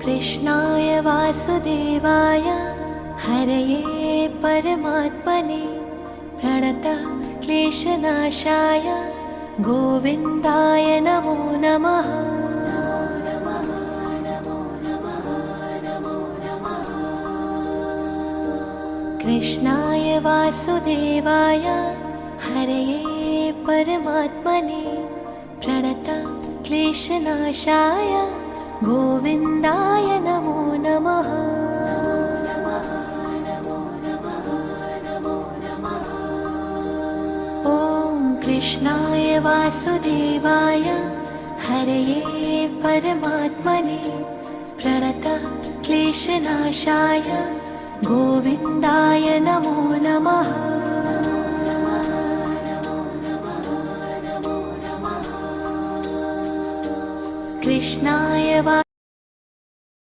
कृष्णाय वासुदेवाय हरये परमात्मने प्रणतः क्लेशनाशाय गोविन्दाय नमो नमः। कृष्णाय वासुदेवाय हरये परमात्मने प्रणतः क्लेशनाशाय गोविन्दाय नमो नमः। ॐ कृष्णाय वासुदेवाय हरये परमात्मने प्रणतः क्लेशनाशाय गोविन्दाय नमो नमः। कृष्णाय